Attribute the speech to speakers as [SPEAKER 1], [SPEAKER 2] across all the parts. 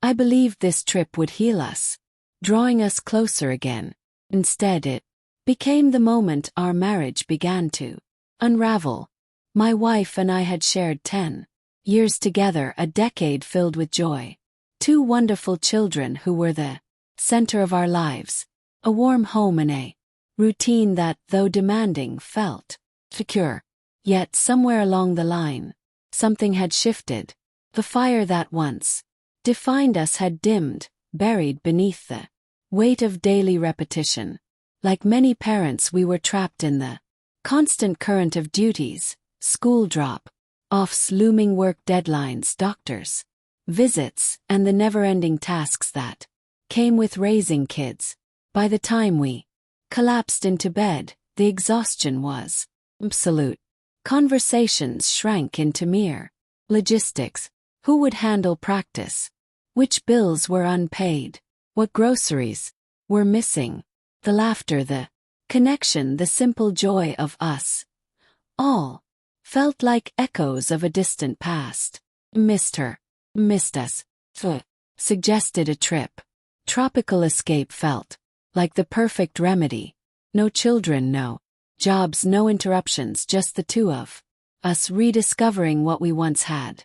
[SPEAKER 1] I believed this trip would heal us, drawing us closer again. Instead, it became the moment our marriage began to unravel. My wife and I had shared 10 years together, a decade filled with joy. 2 wonderful children who were the center of our lives, a warm home and a routine that, though demanding, felt secure. Yet somewhere along the line, something had shifted. The fire that once defined us had dimmed, buried beneath the weight of daily repetition. Like many parents, we were trapped in the constant current of duties, school drop-offs, looming work deadlines, doctors' visits, and the never-ending tasks that came with raising kids. By the time we collapsed into bed, the exhaustion was absolute. Conversations shrank into mere logistics. Who would handle practice? Which bills were unpaid? What groceries were missing? The laughter, the connection, the simple joy of us all felt like echoes of a distant past. Missed her, missed us, suggested a trip. Tropical escape felt like the perfect remedy. No children, no jobs, no interruptions, just the two of us rediscovering what we once had.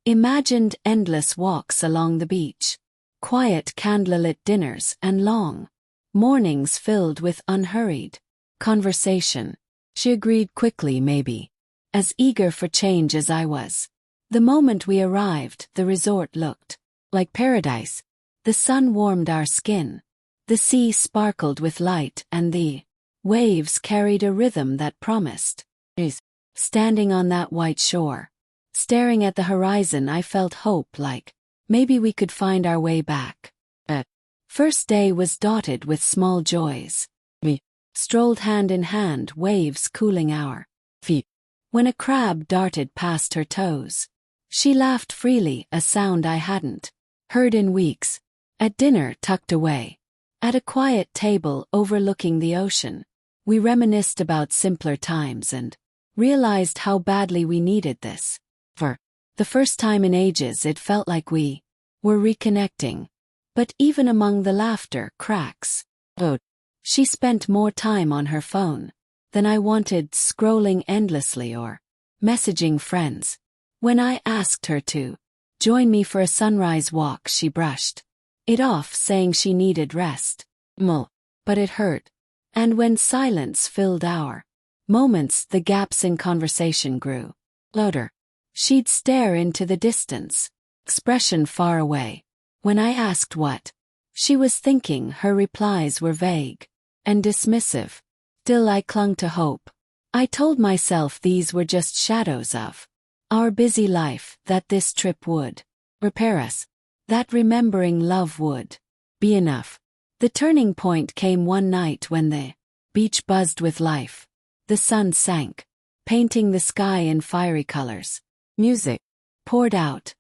[SPEAKER 1] Imagined endless walks along the beach, quiet candlelit dinners, and long mornings filled with unhurried conversation. She agreed quickly, maybe as eager for change as I was. The moment we arrived, the resort looked like paradise. The sun warmed our skin. The sea sparkled with light, and the waves carried a rhythm that promised ease. Standing on that white shore, staring at the horizon, I felt hope, like maybe we could find our way back. The first day was dotted with small joys. We strolled hand in hand, waves cooling our feet. When a crab darted past her toes, she laughed freely, a sound I hadn't heard in weeks. At dinner, tucked away at a quiet table overlooking the ocean, we reminisced about simpler times and realized how badly we needed this. For the first time in ages, it felt like we were reconnecting. But even among the laughter, cracks showed. She spent more time on her phone than I wanted, scrolling endlessly or messaging friends. When I asked her to join me for a sunrise walk, she brushed it off, saying she needed rest. But it hurt. And when silence filled our moments, the gaps in conversation grew louder. She'd stare into the distance, expression far away. When I asked what she was thinking, her replies were vague and dismissive. Still, I clung to hope. I told myself these were just shadows of our busy life, that this trip would repair us, that remembering love would be enough. The turning point came one night when the beach buzzed with life. The sun sank, painting the sky in fiery colors. Music poured out,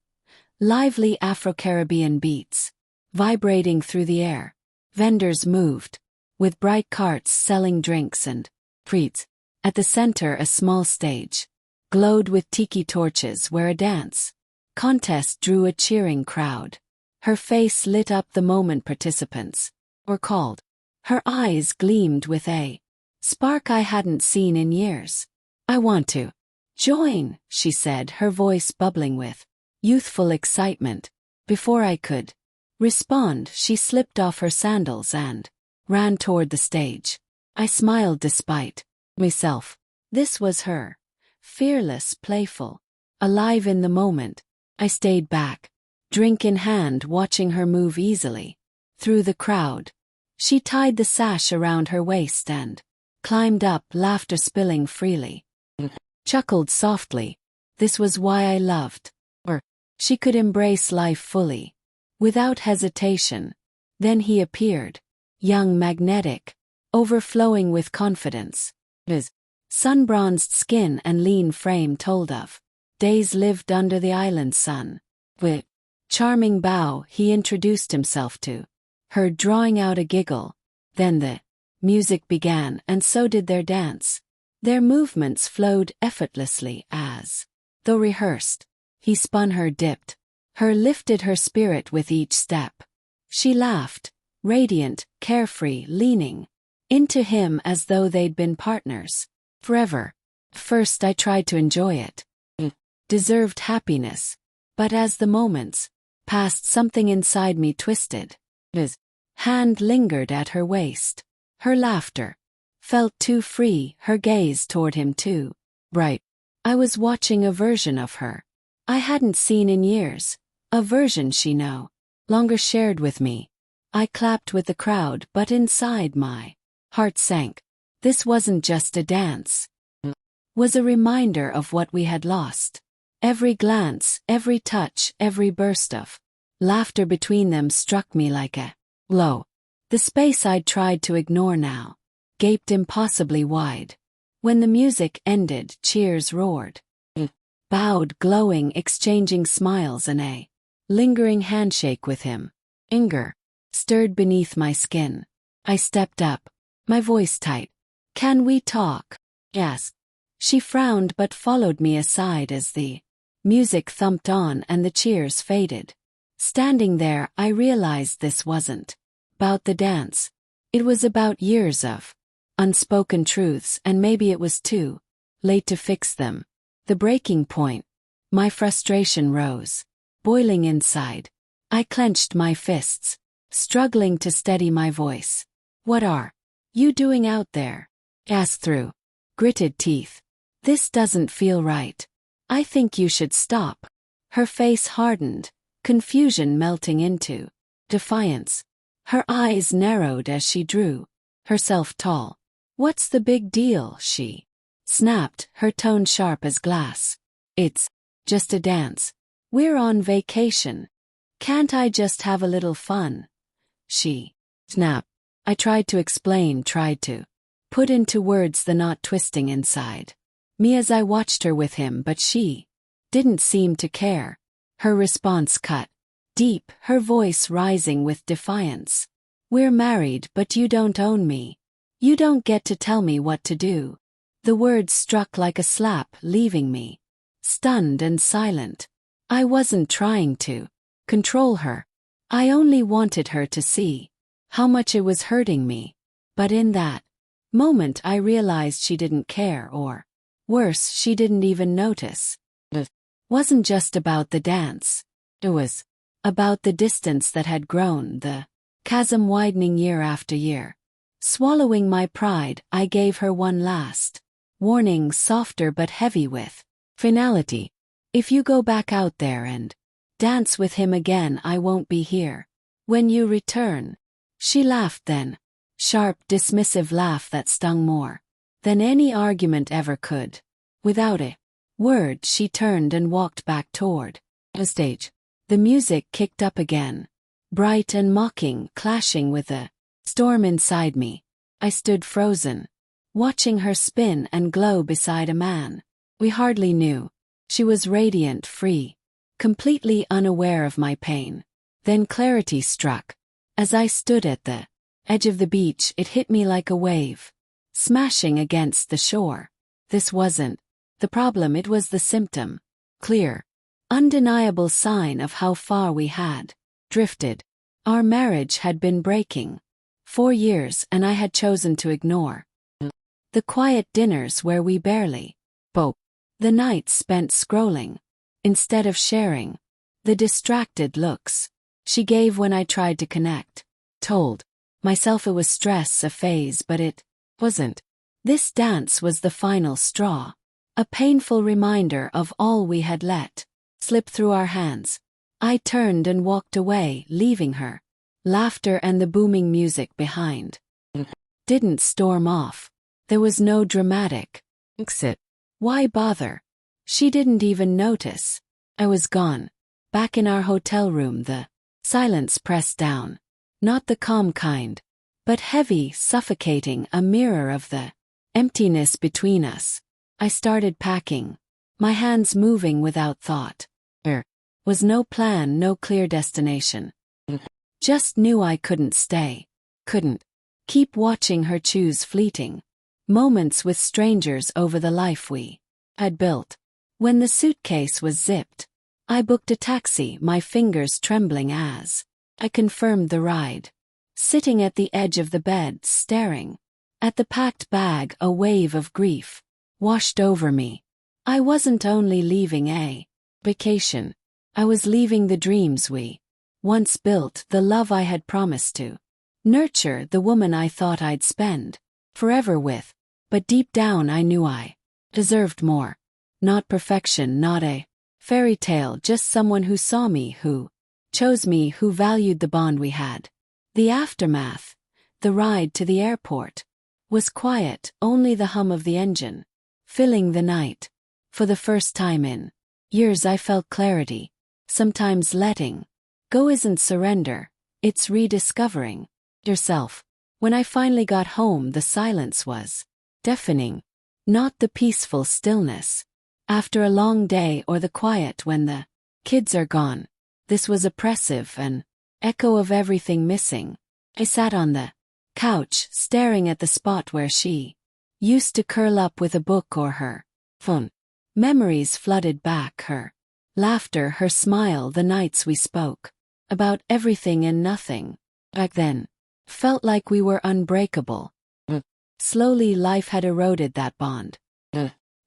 [SPEAKER 1] lively Afro-Caribbean beats vibrating through the air. Vendors moved, with bright carts selling drinks and treats. At the center, a small stage glowed with tiki torches where a dance contest drew a cheering crowd. Her face lit up the moment participants were called. Her eyes gleamed with a spark I hadn't seen in years. "I want to join," she said, her voice bubbling with youthful excitement. Before I could respond, she slipped off her sandals and ran toward the stage. I smiled despite myself. This was her, fearless, playful, alive in the moment. I stayed back, drink in hand, watching her move easily through the crowd. She tied the sash around her waist and climbed up, laughter spilling freely. Chuckled softly. This was why I loved her. She could embrace life fully, without hesitation. Then he appeared, young, magnetic, overflowing with confidence. His sun-bronzed skin and lean frame told of days lived under the island sun. With charming bow, he introduced himself to her, drawing out a giggle. Then the music began, and so did their dance. Their movements flowed effortlessly as though rehearsed. He spun her, dipped Her lifted her spirit with each step. She laughed, radiant, carefree, leaning into him as though they'd been partners forever. First I tried to enjoy it. Deserved happiness. But as the moments passed, something inside me twisted. His hand lingered at her waist. Her laughter felt too free, her gaze toward him too bright. I was watching a version of her I hadn't seen in years, a version she no longer shared with me. I clapped with the crowd, but inside my heart sank. This wasn't just a dance. It was a reminder of what we had lost. Every glance, every touch, every burst of laughter between them struck me like a blow. The space I'd tried to ignore now gaped impossibly wide. When the music ended, cheers roared. Bowed, glowing, exchanging smiles, and a lingering handshake with him. Anger stirred beneath my skin. I stepped up, my voice tight. "Can we talk?" asked. She frowned but followed me aside as the music thumped on and the cheers faded. Standing there, I realized this wasn't about the dance. It was about years of unspoken truths, and maybe it was too late to fix them. The breaking point. My frustration rose, boiling inside. I clenched my fists, struggling to steady my voice. "What are you doing out there?" asked through gritted teeth. "This doesn't feel right. I think you should stop." Her face hardened, confusion melting into defiance. Her eyes narrowed as she drew herself tall. "What's the big deal?" she snapped, her tone sharp as glass. "It's just a dance. We're on vacation. Can't I just have a little fun?" she snapped. I tried to explain, tried to put into words the knot twisting inside me as I watched her with him, but she didn't seem to care. Her response cut deep, her voice rising with defiance. "We're married, but you don't own me. You don't get to tell me what to do." The words struck like a slap, leaving me stunned and silent. I wasn't trying to control her. I only wanted her to see how much it was hurting me. But in that moment I realized she didn't care, or worse, she didn't even notice. It wasn't just about the dance. It was about the distance that had grown, the chasm widening year after year. Swallowing my pride, I gave her one last warning, softer but heavy with finality. "If you go back out there and dance with him again, I won't be here when you return." She laughed then, sharp, dismissive laugh that stung more than any argument ever could. Without a word, she turned and walked back toward the stage. The music kicked up again, bright and mocking, clashing with the storm inside me. I stood frozen, watching her spin and glow beside a man we hardly knew. She was radiant, free, completely unaware of my pain. Then clarity struck. As I stood at the edge of the beach, it hit me like a wave, smashing against the shore. This wasn't the problem, it was the symptom. Clear, undeniable sign of how far we had drifted. Our marriage had been breaking 4 years, and I had chosen to ignore the quiet dinners where we barely spoke, the nights spent scrolling instead of sharing, the distracted looks she gave when I tried to connect. Told myself it was stress, a phase, but it wasn't. This dance was the final straw, a painful reminder of all we had let slip through our hands. I turned and walked away, leaving her laughter and the booming music behind. Didn't storm off. There was no dramatic exit. Why bother? She didn't even notice. I was gone. Back in our hotel room, the silence pressed down. Not the calm kind, but heavy, suffocating, a mirror of the emptiness between us. I started packing, my hands moving without thought. There was no plan, no clear destination. Just knew I couldn't stay. Couldn't keep watching her choose fleeting moments with strangers over the life we had built. When the suitcase was zipped I booked a taxi, my fingers trembling as I confirmed the ride. Sitting at the edge of the bed, staring at the packed bag, a wave of grief washed over me. I wasn't only leaving a vacation. I was leaving the dreams we once built, the love I had promised to nurture, the woman I thought I'd spend forever with. But deep down I knew I deserved more. Not perfection, not a fairy tale, just someone who saw me, who chose me, who valued the bond we had. The aftermath, the ride to the airport, was quiet, only the hum of the engine filling the night. For the first time in years I felt clarity. Sometimes letting go isn't surrender, it's rediscovering yourself. When I finally got home, the silence was deafening, not the peaceful stillness after a long day or the quiet when the kids are gone. This was oppressive, an echo of everything missing. I sat on the couch, staring at the spot where she used to curl up with a book or her phone. Memories flooded back, her laughter, her smile, the nights we spoke about everything and nothing. Back then, felt like we were unbreakable. Slowly life had eroded that bond.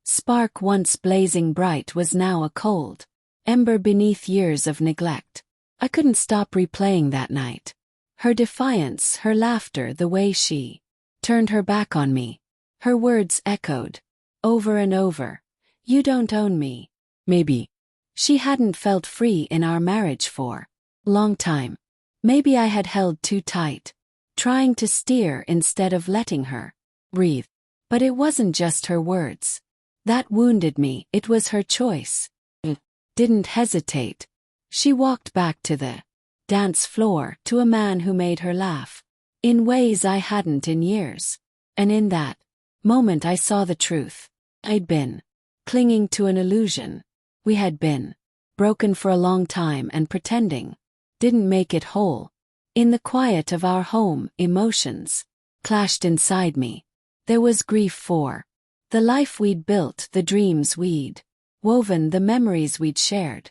[SPEAKER 1] Spark once blazing bright was now a cold ember beneath years of neglect. I couldn't stop replaying that night. Her defiance, her laughter, the way she turned her back on me. Her words echoed over and over. You don't own me. Maybe she hadn't felt free in our marriage for a long time. Maybe I had held too tight, trying to steer instead of letting her breathe. But it wasn't just her words that wounded me, it was her choice. Didn't hesitate. She walked back to the dance floor, to a man who made her laugh in ways I hadn't in years. And in that moment I saw the truth. I'd been clinging to an illusion. We had been broken for a long time, and pretending didn't make it whole. In the quiet of our home, emotions clashed inside me. There was grief for the life we'd built, the dreams we'd woven, the memories we'd shared.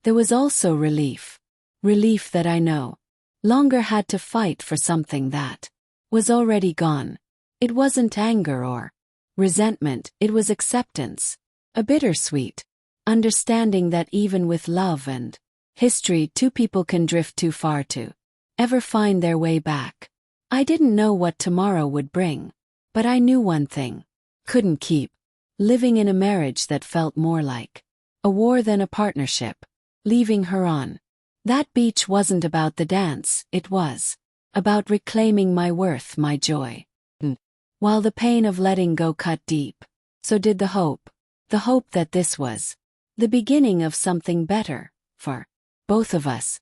[SPEAKER 1] There was also relief. Relief that I no longer had to fight for something that was already gone. It wasn't anger or resentment, it was acceptance. A bittersweet understanding that even with love and history, two people can drift too far to ever find their way back. I didn't know what tomorrow would bring, but I knew one thing: couldn't keep living in a marriage that felt more like a war than a partnership. Leaving her on that beach wasn't about the dance, it was about reclaiming my worth, my joy. While the pain of letting go cut deep, so did the hope that this was the beginning of something better for both of us.